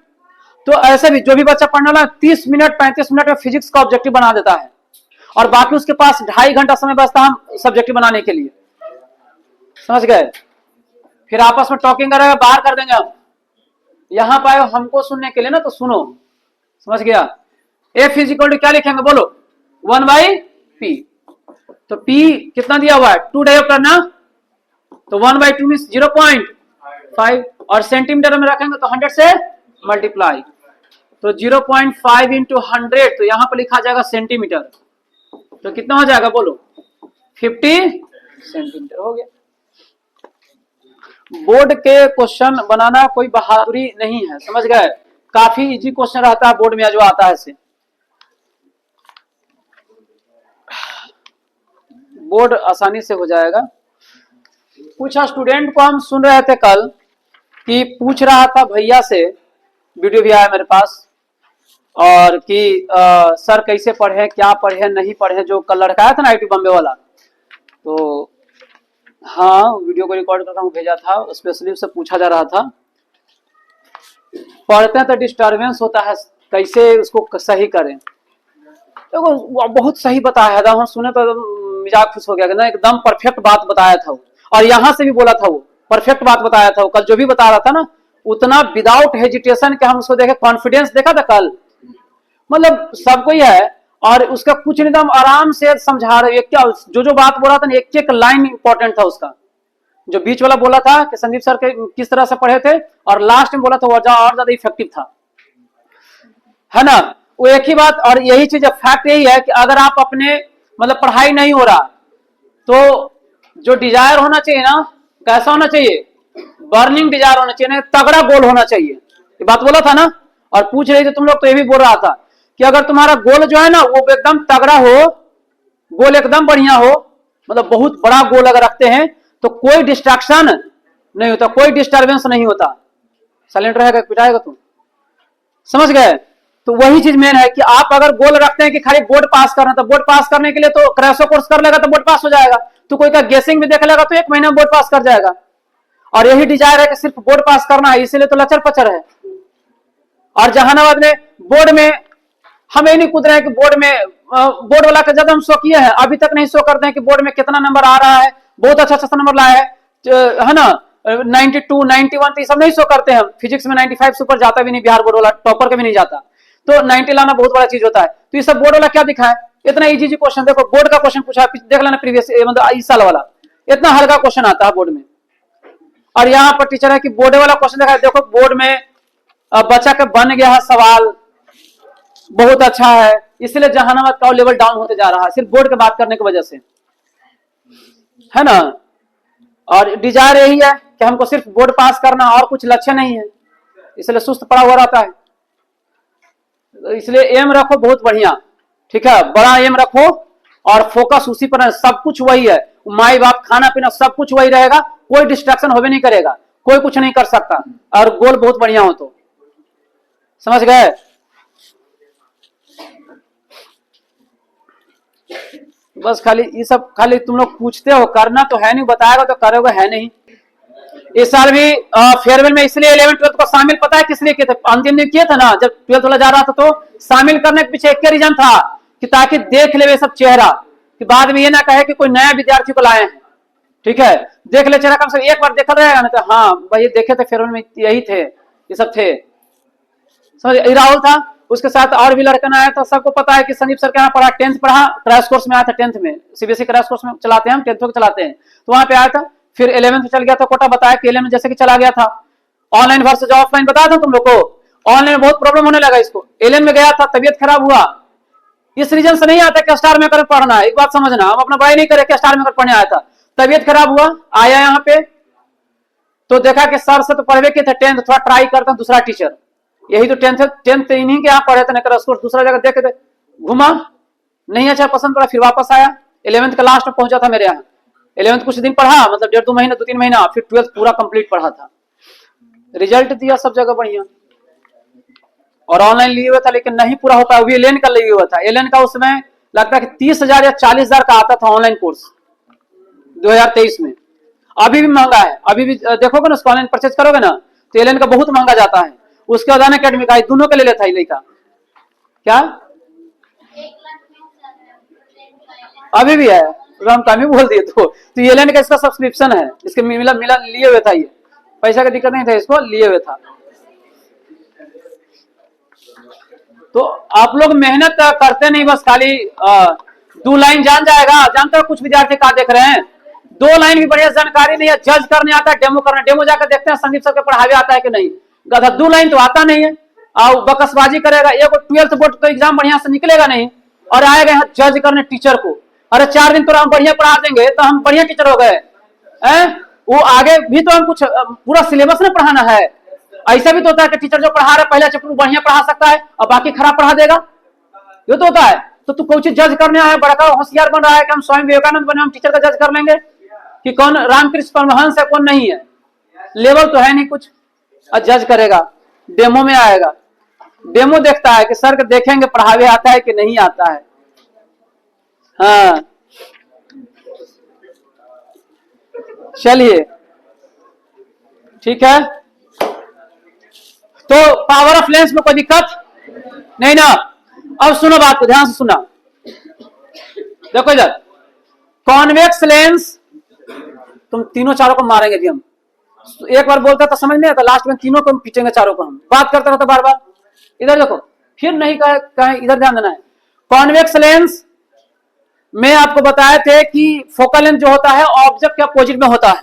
तो ऐसे भी जो भी बच्चा पढ़ने वाला 30 मिनट 35 मिनट में फिजिक्स का ऑब्जेक्टिव बना देता है, और बाकी उसके पास 2.5 घंटा समय बचता है सब्जेक्टिव बनाने के लिए। समझ गए? फिर आपस में टॉकिंग करेगा, बाहर कर देंगे हम। यहां पाए हमको सुनने के लिए ना, तो सुनो। समझ गया? F = क्या लिखेंगे बोलो? 1/p। तो P कितना दिया हुआ है? 2 डायोप्टर ना, तो 1/2 मीन्स 0.5, और सेंटीमीटर में रखेंगे तो 100 से मल्टीप्लाई, तो 0.5 × 100, तो यहां पर लिखा जाएगा सेंटीमीटर। तो कितना हो जाएगा बोलो? 50 सेंटीमीटर हो गया। बोर्ड के क्वेश्चन बनाना कोई बहादुरी नहीं है, समझ गए? काफी इजी क्वेश्चन रहता है बोर्ड में जो आता है से। बोर्ड आसानी से हो जाएगा। कुछ स्टूडेंट को हम सुन रहे थे कल कि पूछ रहा था भैया से, वीडियो भी आया मेरे पास, और कि सर कैसे पढ़े, क्या पढ़े, नहीं पढ़े, जो कल लड़का आया था ना IIT बॉम्बे वाला। तो हाँ, वीडियो को रिकॉर्ड करके भेजा था, स्पेशली उससे पूछा जा रहा था पढ़ते हैं तो डिस्टर्बेंस होता है, कैसे उसको सही करें। देखो वो बहुत सही बताया है, हम सुने तो मिजाज खुश हो गया कि ना, एकदम परफेक्ट बात बताया था वो, और यहाँ से भी बोला था वो, परफेक्ट बात बताया था वो। कल जो भी बता रहा था ना, उतना विदाउट हेजिटेशन के हम उसको देखे, कॉन्फिडेंस देखा था कल, मतलब सबको ही है, और उसका कुछ नहीं था, हम आराम से समझा रहे। क्या जो बात बोला था ना, एक लाइन इंपॉर्टेंट था उसका, जो बीच वाला बोला था कि संदीप सर के किस तरह से पढ़े थे, और लास्ट में बोला था वो और ज्यादा इफेक्टिव था, है ना। वो एक ही बात, और यही चीज फैक्ट यही है कि अगर आप अपने मतलब पढ़ाई नहीं हो रहा तो जो डिजायर होना चाहिए ना, कैसा होना चाहिए, बर्निंग डिजायर होना चाहिए ना, तगड़ा गोल होना चाहिए। ये बात बोला था ना, और पूछ रहे थे तुम लोग तो ये भी बोल रहा था कि अगर तुम्हारा गोल जो है ना वो एकदम तगड़ा हो, गोल एकदम बढ़िया हो, मतलब बहुत बड़ा गोल अगर रखते हैं तो कोई डिस्ट्रैक्शन नहीं होता, कोई डिस्टर्बेंस नहीं होता। साइलेंट रहेगा पिटाएगा तुम, समझ गए। तो वही चीज मेन है कि आप अगर गोल रखते हैं कि खाली बोर्ड पास करना, तो बोर्ड पास करने के लिए तो क्रैशो कोर्स कर लेगा तो बोर्ड पास हो जाएगा, तो कोई का गेसिंग भी देख लेगा तो 1 महीना में बोर्ड पास कर जाएगा। और यही डिजायर है कि सिर्फ बोर्ड पास करना है, इसीलिए तो लचर पचर है। और जहानाबाद में बोर्ड में हम ये नहीं कूद रहे हैं कि बोर्ड में बोर्ड वाला का जब हम शो किए हैं, अभी तक नहीं शो करते हैं कि बोर्ड में कितना नंबर आ रहा है, बहुत अच्छा अच्छा नंबर लाया है ना, 92 91 तो ये सब नहीं शो करते हैं। फिजिक्स में 95 से ऊपर जाता भी नहीं, बिहार बोर्ड वाला टॉपर का भी नहीं जाता, तो 90 लाना बहुत बड़ा चीज होता है। तो ये सब बोर्ड वाला क्या दिखा है, इतना इजी क्वेश्चन, देखो बोर्ड का क्वेश्चन पूछा देख लेना प्रीवियस मतलब इस साल वाला, इतना हल्का क्वेश्चन आता है बोर्ड में। और यहाँ पर टीचर है कि बोर्ड वाला क्वेश्चन देखा है, देखो बोर्ड में बच्चा का बन गया है सवाल, बहुत अच्छा है, इसलिए जहानाबाद का लेवल डाउन होते जा रहा है सिर्फ बोर्ड की बात करने की वजह से, है ना। और डिजायर यही है कि हमको सिर्फ बोर्ड पास करना, और कुछ लक्ष्य नहीं है, इसलिए सुस्त पड़ा हुआ रहता है। तो इसलिए एम रखो बहुत बढ़िया, ठीक है, बड़ा एम रखो और फोकस उसी पर, सब कुछ वही है, माई बाप खाना पीना सब कुछ वही रहेगा, कोई डिस्ट्रैक्शन होवे नहीं करेगा, कोई कुछ नहीं कर सकता, और गोल बहुत बढ़िया हो तो, समझ गए। बस खाली ये सब खाली तुम लोग पूछते हो, करना तो है नहीं, बताएगा तो करोगे है नहीं। इस साल भी फेयरवेल में इसलिए 11th 12th को शामिल पता है किस लिए किए थे, अंतिम दिन किए थे ना, जब 12th वाला जा रहा था तो शामिल करने के पीछे एक ही रीजन था कि ताकि देख ले वे सब चेहरा, कि बाद में ये ना कहे कि कोई नया विद्यार्थी को लाए हैं, ठीक है, देख ले चेहरा, कम से एक बार देखा रहेगा ना, तो हाँ भाई देखे थे फेयरवेल में यही थे, ये सब थे, समझ। राहुल था, उसके साथ और भी लड़का आया था, सबको पता है कि संदीप सर के यहाँ पढ़ा, 10th पढ़ा, क्रैश कोर्स में आया था, 10th में सीबीएसई क्रैश कोर्स में चलाते हैं हम, 10th को चलाते हैं, तो वहां पे आया था। फिर 11th में चल गया था, कोटा बताया कि 11th जैसे कि चला गया था, ऑनलाइन वर्सेज ऑफलाइन बताया था तुम लोग को, ऑनलाइन में बहुत प्रॉब्लम होने लगा इसको, 11th में गया था, तबियत खराब हुआ, इस रीजन से नहीं आता कि स्टार में कर पढ़ना है, एक बात समझना, हम अपना बड़ाई नहीं करे कि स्टार में कर पढ़ने आया था, तबियत खराब हुआ, आया यहाँ पे तो देखा कि सर से तो पढ़वे के थे 10th, थोड़ा ट्राई करता हूँ दूसरा टीचर, यही तो 10th इन्हीं के यहाँ पढ़े थे ना, दूसरा जगह देखे थे, घुमा नहीं अच्छा पसंद पड़ा, फिर वापस आया, 11th का लास्ट में पहुंचा था मेरे यहाँ, 11th कुछ दिन पढ़ा, मतलब 1.5-2 महीना 2-3 महीना, फिर 12th पूरा कंप्लीट पढ़ा था, रिजल्ट दिया सब जगह बढ़िया, और ऑनलाइन लिए हुआ था लेकिन नहीं पूरा हो पाया, वो भी एलेन का लिए हुआ था, एलेन का उसमें लगता है कि 30,000 या 40,000 का आता था ऑनलाइन कोर्स 2023 में, अभी भी महंगा है, अभी भी देखोगे ना उसको ऑनलाइन परचेज करोगे ना तो एलेन का बहुत महंगा जाता है, उसके बाद अकेडमी का दोनों के ले लेता है लड़का, क्या अभी भी है, हम कम ही बोल दिए, तो ये लेने का इसका सब्सक्रिप्शन है, इसके मिला लिए हुए था, ये पैसा का दिक्कत नहीं था, इसको लिए हुए था। तो आप लोग मेहनत करते नहीं, बस खाली 2 लाइन जान जाएगा, जानते हो कुछ विद्यार्थी क्या देख रहे हैं, 2 लाइन भी बढ़िया जानकारी नहीं है, जज करने आता है, डेमो करना, डेमो जाकर देखते हैं संदीप सर के पढ़ावे आता है कि नहीं, गधा 2 लाइन तो आता नहीं है, और बकसबाजी करेगा, एक 12th बोर्ड तो एग्जाम बढ़िया से निकलेगा नहीं, और आएगा यहाँ जज करने टीचर को, अरे 4 दिन तो हम बढ़िया पढ़ा देंगे तो हम बढ़िया टीचर हो गए, वो आगे भी तो हम कुछ पूरा सिलेबस में पढ़ाना है, ऐसा भी तो होता है कि टीचर जो पढ़ा रहा है पहला चैप्टर बढ़िया पढ़ा सकता है और बाकी खराब पढ़ा देगा, ये तो होता है। तो तू कोई चीज जज करने आया, बड़ा होशियार बन रहा है कि हम स्वामी विवेकानंद बने, हम टीचर का जज कर लेंगे कि कौन रामकृष्ण परमहंस है कौन नहीं है, लेवल तो है नहीं कुछ, और जज करेगा, डेमो में आएगा, डेमो देखता है कि सर के देखेंगे पढ़ावे आता है कि नहीं आता है, हाँ चलिए ठीक है। तो पावर ऑफ लेंस में कोई दिक्कत नहीं ना। अब सुनो बात को ध्यान से सुना, देखो इधर कॉन्वेक्स लेंस, तुम तीनों चारों को मारेंगे जी हम, एक बार बोलता तो समझ नहीं आता, लास्ट में तीनों को पीटेंगे, चारों को हम बात करते रहते बार बार, इधर देखो फिर नहीं कहे, इधर ध्यान देना है। कॉन्वेक्स लेंस में आपको बताए थे कि फोकल लेंथ जो होता है ऑब्जेक्ट के अपोजिट में होता है,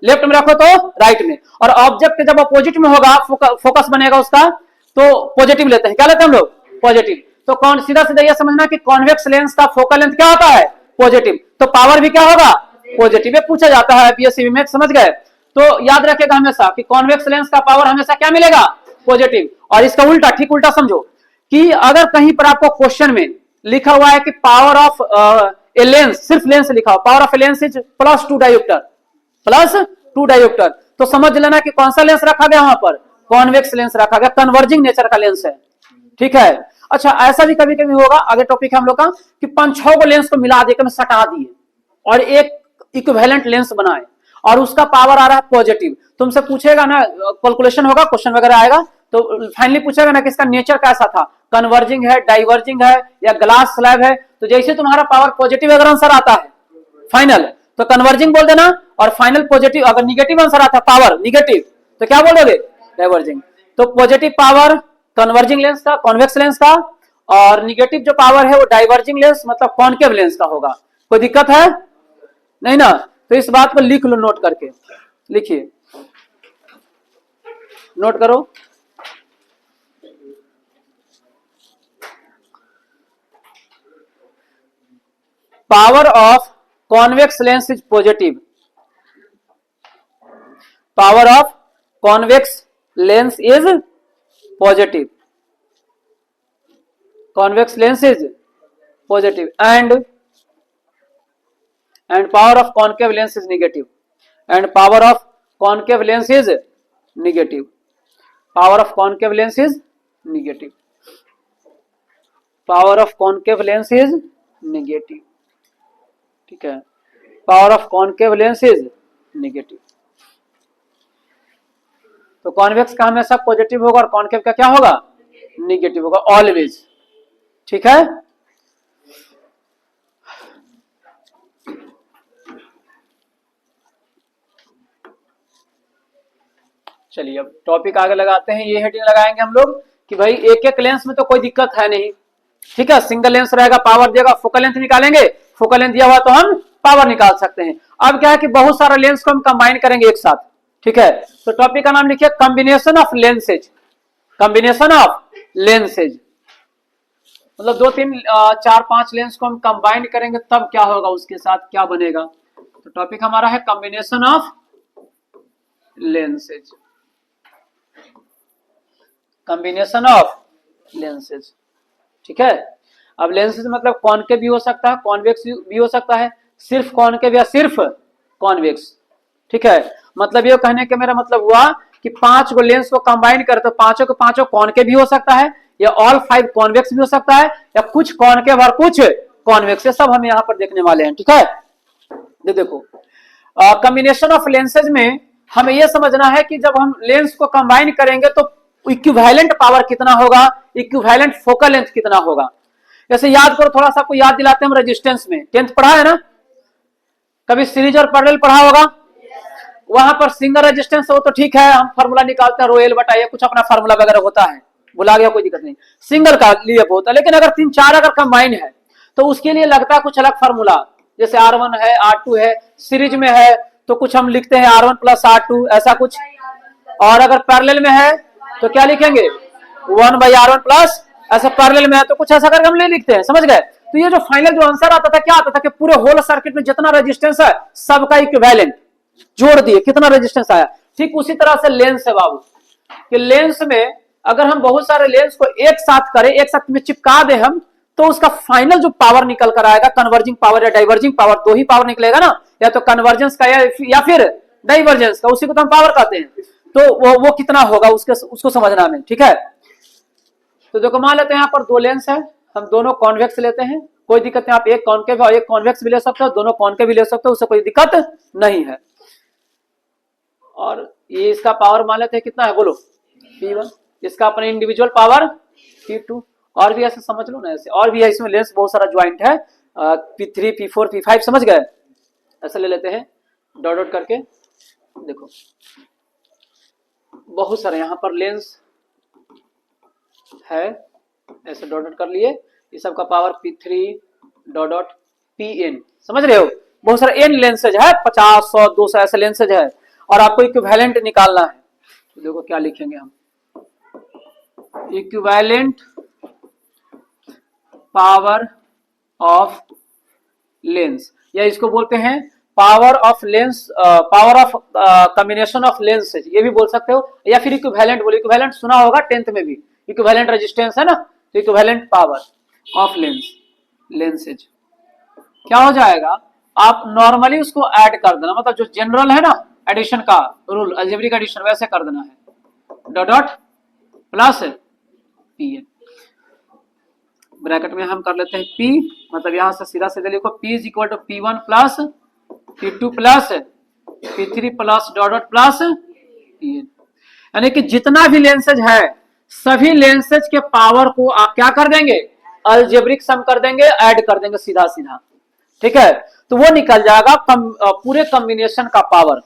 लेफ्ट में रखो तो राइट में, और ऑब्जेक्ट जब अपोजिट में होगा, फोकस बनेगा उसका, तो पॉजिटिव लेते हैं। क्या लेते हैं हम लोग? पॉजिटिव। तो कौन, सीधा सीधा यह समझना कि कॉन्वेक्स लेंस का फोकल लेंथ क्या होता है? पॉजिटिव। तो पावर भी क्या होगा? पॉजिटिव। ये पूछा जाता है बीएससी में, समझ गए? तो याद रखेगा हमेशा कि कॉन्वेक्स लेंस का पावर हमेशा क्या मिलेगा? पॉजिटिव। और इसका उल्टा, ठीक उल्टा समझो कि अगर कहीं पर आपको क्वेश्चन में लिखा हुआ है कि पावर ऑफ ए लेंस, सिर्फ लेंस लिखा हो, power of a lens is +2 dioptre, +2 dioptre, तो समझ लेना कि कौन सा लेंस रखा गया वहां पर? कॉन्वेक्स लेंस रखा गया, कन्वर्जिंग नेचर का लेंस है। ठीक है। अच्छा, ऐसा भी कभी कभी होगा, आगे टॉपिक है हम लोग का, कि 5-6 को लेंस को मिला देकर सटा दिए और एक इक्विवेलेंट लेंस बनाए और उसका पावर आ रहा है पॉजिटिव। तुमसे पूछेगा ना, कैलकुलेशन होगा, क्वेश्चन वगैरह आएगा, तो फाइनली पूछेगा ना कि इसका नेचर कैसा था, कन्वर्जिंग है, डाइवर्जिंग है, या ग्लास स्लैब है। तो जैसे तुम्हारा पावर पॉजिटिव अगर आंसर आता है फाइनल, तो कन्वर्जिंग बोल देना, और फाइनल पॉजिटिव। अगर निगेटिव आंसर आता है पावर निगेटिव, तो क्या बोल दोगे? डाइवर्जिंग। तो पॉजिटिव पावर कन्वर्जिंग लेंस का, कॉन्वेक्स लेंस का, और निगेटिव जो पावर है वो डाइवर्जिंग लेंस मतलब कॉनकेव लेंस का होगा। कोई दिक्कत है? नहीं ना? तो इस बात को लिख लो, नोट करके लिखिए, नोट करो। Power of convex lens is positive, power of convex lens is positive, convex lens is positive, and power of concave lens is negative, and power of concave lens is negative, power of concave lens is negative, power of concave lens is negative। ठीक है, power of concave lens is negative. तो convex का हमेशा positive होगा और concave का क्या होगा? नेगेटिव होगा ऑलवेज। ठीक है। चलिए अब टॉपिक आगे लगाते हैं। ये हेडिंग लगाएंगे हम लोग कि भाई एक एक लेंस में तो कोई दिक्कत है नहीं। ठीक है, सिंगल लेंस रहेगा, पावर देगा, फोकल लेंथ निकालेंगे, फोकल लेंथ दिया हुआ तो हम पावर निकाल सकते हैं। अब क्या है कि बहुत सारा लेंस को हम कंबाइन करेंगे एक साथ। ठीक है, तो टॉपिक का नाम लिखिए combination of lenses. Combination of lenses मतलब 2, 3, 4, 5 लेंस को हम कंबाइन करेंगे तब क्या होगा, उसके साथ क्या बनेगा। तो टॉपिक हमारा है combination of lenses, combination of lenses. ठीक है, अब लेंसेज मतलब कॉनकेव भी हो सकता है, कॉन्वेक्स भी हो सकता है, सिर्फ कॉनकेव या सिर्फ कॉन्वेक्स। ठीक है, मतलब ये कहने का मेरा मतलब हुआ कि 5 को लेंस को कंबाइन कर तो पांचों के पांचों कॉनकेव भी हो सकता है, या ऑल 5 कॉन्वेक्स भी हो सकता है, या कुछ कॉनकेव और कुछ कॉन्वेक्स। ये सब हम यहाँ पर देखने वाले हैं। ठीक है, देखो कॉम्बिनेशन ऑफ लेंसेज में हमें यह समझना है कि जब हम लेंस को कंबाइन करेंगे तो इक्विवेलेंट पावर कितना होगा, इक्विवेलेंट फोकल लेंथ कितना होगा। जैसे याद करो, थोड़ा सा आपको याद दिलाते हैं हम रेजिस्टेंस में, 10th पढ़ा है ना, कभी सीरीज और पैरेलल पढ़ा होगा। वहां पर सिंगल रेजिस्टेंस हो तो ठीक है, हम फार्मूला निकालते हैं, रोएल बटा ये कुछ अपना फार्मूला वगैरह होता है, बुला गया कोई दिक्कत नहीं, सिंगल का लिए होता है। लेकिन अगर 3-4 अगर कंबाइन है तो उसके लिए लगता है कुछ अलग फार्मूला, जैसे R1 है, R2 है, सीरीज में है तो कुछ हम लिखते हैं R1 + R2 ऐसा कुछ, और अगर पैरेलल में है तो क्या लिखेंगे 1/R1 प्लस, ऐसा पैरेलल में है तो कुछ ऐसा करके हम ले लिखते हैं। समझ गए? तो ये जो फाइनल जो आंसर आता था क्या आता था कि पूरे होल सर्किट में जितना रेजिस्टेंस है सबका इक्विवेलेंट जोड़ दिए, कितना रेजिस्टेंस आया। ठीक उसी तरह से लेंस है बाबू, कि लेंस में अगर हम बहुत सारे लेंस को एक साथ करें, एक साथ में चिपका दे हम, तो उसका फाइनल जो पावर निकल कर आएगा, कन्वर्जिंग पावर या डाइवर्जिंग पावर, 2 ही पावर निकलेगा ना, या तो कन्वर्जेंस का या फिर डाइवर्जेंस का, उसी को तो हम पावर कहते हैं। तो वो कितना होगा उसको समझना हमें। ठीक है, तो देखो मान लेते हैं यहाँ पर 2 लेंस है, हम दोनों कॉन्वेक्स लेते हैं, कोई दिक्कत नहीं, आप एक कॉनकेव और एक कॉन्वेक्स भी ले सकते हो, दोनों कॉनकेव भी ले सकते हो, उससे कोई दिक्कत नहीं है। और ये इसका पावर मान लेते हैं कितना है, बोलो P1, इसका अपने इंडिविजुअल पावर P2, और भी ऐसे समझ लो ना, ऐसे और भी है, इसमें लेंस बहुत सारा ज्वाइंट है, P3, P4, P5 समझ गए, ऐसे ले लेते हैं डॉट डॉट करके। देखो बहुत सारे यहाँ पर लेंस है, ऐसे डॉट डॉट कर लिए, ये सब का power P3 dot dot Pn, समझ रहे हो, बहुत सारे n लेंसेज है, 50, 100, 200 ऐसे लेंसेज है। और आपको इक्विवेलेंट निकालना है। तो देखो क्या लिखेंगे हम, इक्विवेलेंट पावर ऑफ लेंस, या इसको बोलते हैं power of lens, power of combination of lens, ये भी बोल सकते हो, या फिर इक्विवेलेंट बोलो। इक्विवेलेंट सुना होगा 10th में भी, इक्विवेलेंट रेजिस्टेंस है ना, तो equivalent power of lens, lenses क्या हो जाएगा, आप नॉर्मली उसको ऐड कर देना, मतलब जो जनरल है ना एडिशन का रूल, अलजेब्रिक एडिशन, वैसे कर देना है, dot dot plus P, bracket में हम कर लेते हैं P, मतलब यहां से सीधा सीधा लिखो P is equal to P1 plus P2 plus P3 plus dot dot plus Pn, यानी कि जितना भी लेंसेज है सभी लेंसेज के पावर को आप क्या कर देंगे, अलजेब्रिक सम कर देंगे, ऐड कर देंगे सीधा सीधा, ठीक है। तो वो निकल जाएगा पूरे कॉम्बिनेशन का पावर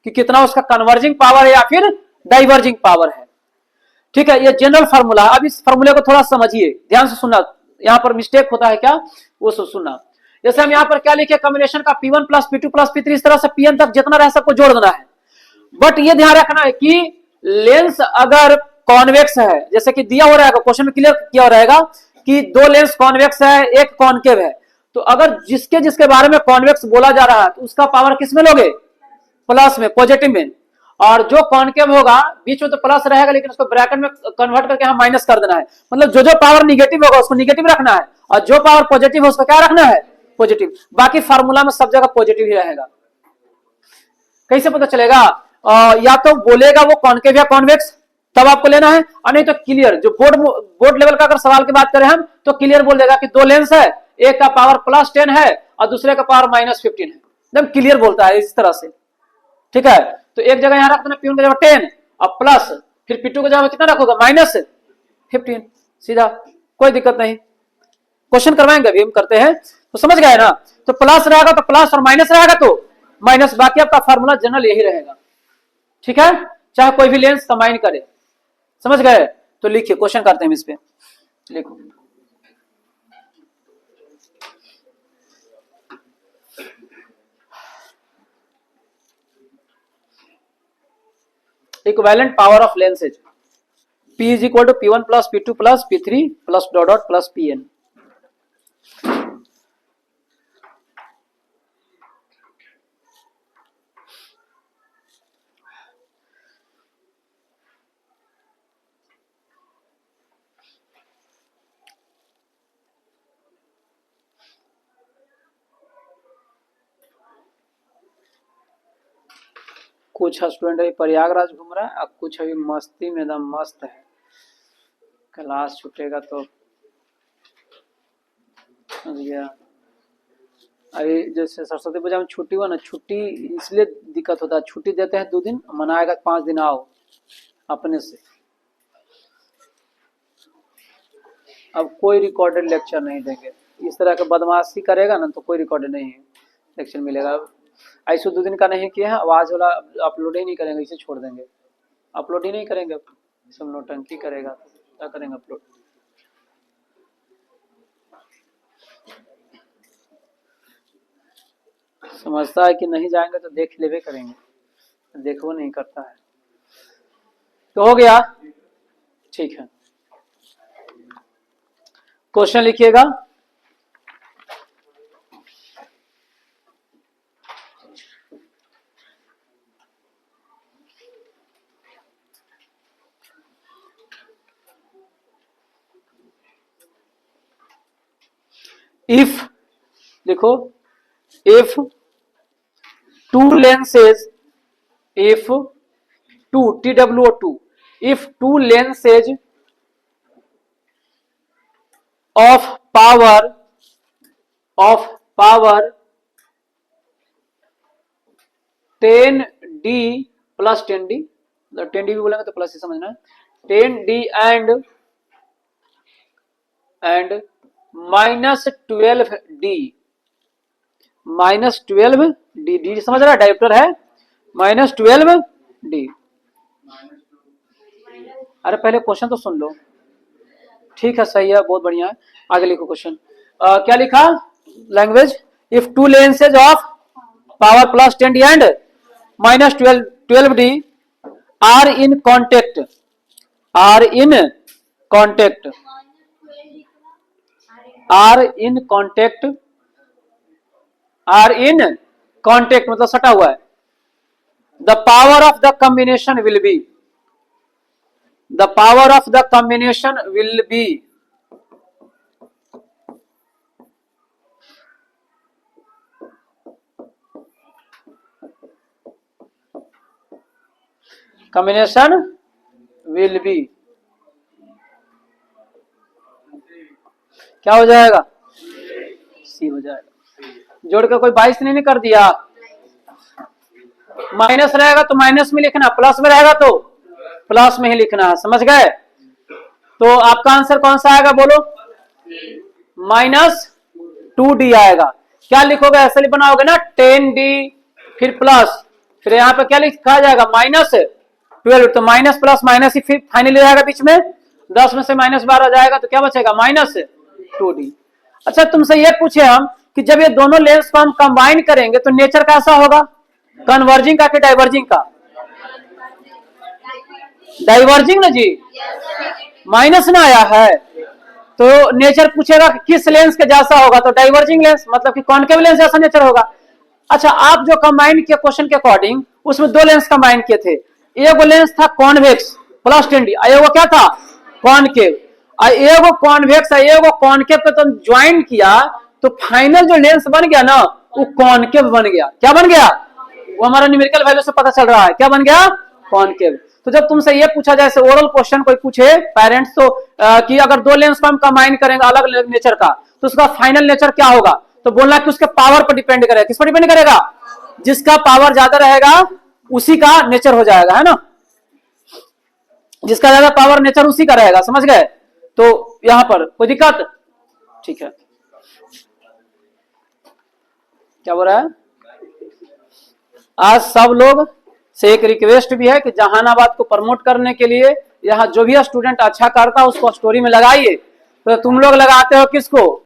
कि कितना उसका कन्वर्जिंग पावर है या फिर डाइवर्जिंग पावर है, ठीक है। ये जनरल फार्मूला। अब इस फार्मूले को थोड़ा समझिए, ध्यान से सुनना, यहाँ पर मिस्टेक होता है क्या वो सुनना। जैसे हम यहाँ पर क्या लिखे, कॉम्बिनेशन का P1 plus P2 plus P3, इस तरह से Pn तक जितना रहे सबको जोड़ देना है। बट ये ध्यान रखना है कि लेंस अगर कॉन्वेक्स है, जैसे कि दिया हो रहेगा क्वेश्चन में क्लियर किया हो रहेगा कि दो लेंस कॉन्वेक्स है, एक कॉन्केव है, तो अगर जिसके जिसके बारे में कॉन्वेक्स बोला जा रहा है तो उसका पावर किस में लोगे, प्लस में, पॉजिटिव में, और जो कॉन्केव होगा बीच में तो प्लस रहेगा लेकिन उसको ब्रैकेट में कन्वर्ट करके हम माइनस कर देना है, मतलब जो जो पावर निगेटिव होगा उसको निगेटिव रखना है और जो पावर पॉजिटिव है उसको क्या रखना है, पॉजिटिव। बाकी फार्मूला में सब जगह पॉजिटिव ही रहेगा। कैसे पता चलेगा, या तो बोलेगा वो कॉन्केव या कॉन्वेक्स, तब आपको लेना है, और नहीं तो क्लियर, जो बोर्ड लेवल का अगर सवाल की बात करें हम तो क्लियर बोल देगा कि दो लेंस है, एक का पावर +10 है और दूसरे का पावर -15 है, एकदम क्लियर बोलता है इस तरह से, ठीक है। तो एक जगह यहां रख देना P1 की जगह 10 और प्लस, फिर P2 की जगह कितना रखोगा, -15, सीधा, कोई दिक्कत नहीं। क्वेश्चन करवाएंगे अभी हम करते हैं, तो समझ गए ना। तो प्लस रहेगा तो प्लस और माइनस रहेगा तो माइनस, बाकी आपका फार्मूला जनरल यही रहेगा, ठीक है, चाहे कोई भी लेंस कंबाइन करे, समझ गए। तो लिखिए, क्वेश्चन करते हैं इस पे, लिखो equivalent power of lenses, P is equal to P1 plus P2 plus P3 plus dot dot plus Pn। कुछ स्टूडेंट अभी प्रयागराज घूम रहा है, अब कुछ अभी मस्ती में एकदम मस्त है, क्लास छूटेगा तो गया। अभी जैसे सरस्वती पूजा में छुट्टी हुआ ना, छुट्टी इसलिए दिक्कत होता है, छुट्टी देते हैं 2 दिन, मनाएगा 5 दिन आओ अपने से। अब कोई रिकॉर्डेड लेक्चर नहीं देंगे, इस तरह का बदमाशी करेगा ना तो कोई रिकॉर्डेड नहीं लेक्चर मिलेगा। ऐसे 2 दिन का नहीं किया है, आवाज वाला अपलोड ही नहीं करेंगे, इसे छोड़ देंगे, अपलोड ही नहीं करेंगे, सब नौटंकी करेगा तो क्या करेंगे अपलोड। समझता है कि नहीं जाएंगे तो देख लेवे करेंगे, देखो नहीं करता है। तो हो गया, ठीक है। क्वेश्चन लिखिएगा, इफ, देखो, if two lenses, if two TWO2, if two lenses of power 10D plus 10D, 10D भी बोलेंगे तो प्लस ही समझना है, 10D and -12D, -12D, D समझ रहा है, डायोप्टर है, -12D। अरे पहले क्वेश्चन तो सुन लो, ठीक है, सही है, बहुत बढ़िया है। आगे लिखो क्वेश्चन, क्या लिखा, language, if two lenses of power +10D and -12 12D are in contact, are in contact, are in contact, are in contact मतलब सटा हुआ है. The power of the combination will be, the power of the combination will be combination will be क्या हो जाएगा, सी हो जाएगा. जोड़ के कोई 22 नहीं कर दिया. माइनस रहेगा तो माइनस में लिखना, प्लस में रहेगा तो प्लस में ही लिखना है. समझ गए? तो आपका आंसर कौन सा आएगा बोलो? -2D आएगा. क्या लिखोगे? ऐसे बनाओगे ना 10D फिर प्लस, फिर यहाँ पे क्या लिखा जाएगा -12. तो माइनस प्लस माइनस ही फिर फाइनली रहेगा बीच में. 10 में से -12 जाएगा तो क्या बचेगा? -2D. अच्छा तुमसे ये पूछे हम कि जब ये दोनों लेंस को हम कंबाइन करेंगे तो नेचर कैसा होगा? कन्वर्जिंग का कि डाइवर्जिंग का? डाइवर्जिंग ना जी, माइनस ना आया है तो नेचर पूछेगा कि किस लेंस के जैसा होगा, तो डाइवर्जिंग लेंस मतलब कि कॉनकेव लेंस जैसा नेचर होगा. अच्छा आप जो कंबाइन किए क्वेश्चन के अकॉर्डिंग, उसमें दो लेंस कंबाइन किए थे. एक लेंस था कॉन्वेक्स प्लस 10D, एगो क्या था? कॉनकेव. एगो कॉन्वेक्स एगो कॉनकेव पे तुम ज्वाइन किया तो फाइनल जो लेंस बन गया ना वो कॉनकेव बन गया. क्या बन गया? वो हमारा न्यूमेरिकल वैल्यू से पता चल रहा है. क्या बन गया? कॉनकेव. तो जब तुमसे ये पूछा जाए, ओरल क्वेश्चन कोई पूछे पेरेंट्स तो कि अगर दो लेंस को हम कंबाइन करेंगे अलग नेचर का तो उसका फाइनल नेचर क्या होगा, तो बोलना कि उसके पावर पर डिपेंड करेगा. किस पर डिपेंड करेगा? जिसका पावर ज्यादा रहेगा उसी का नेचर हो जाएगा, है ना. जिसका ज्यादा पावर नेचर उसी का रहेगा. समझ गए? तो यहां पर कोई दिक्कत? ठीक है. क्या बोल रहा है? आज सब लोग से एक रिक्वेस्ट भी है कि जहानाबाद को प्रमोट करने के लिए यहाँ जो भी स्टूडेंट अच्छा करता है उसको स्टोरी में लगाइए. तो तुम लोग लगाते हो किसको?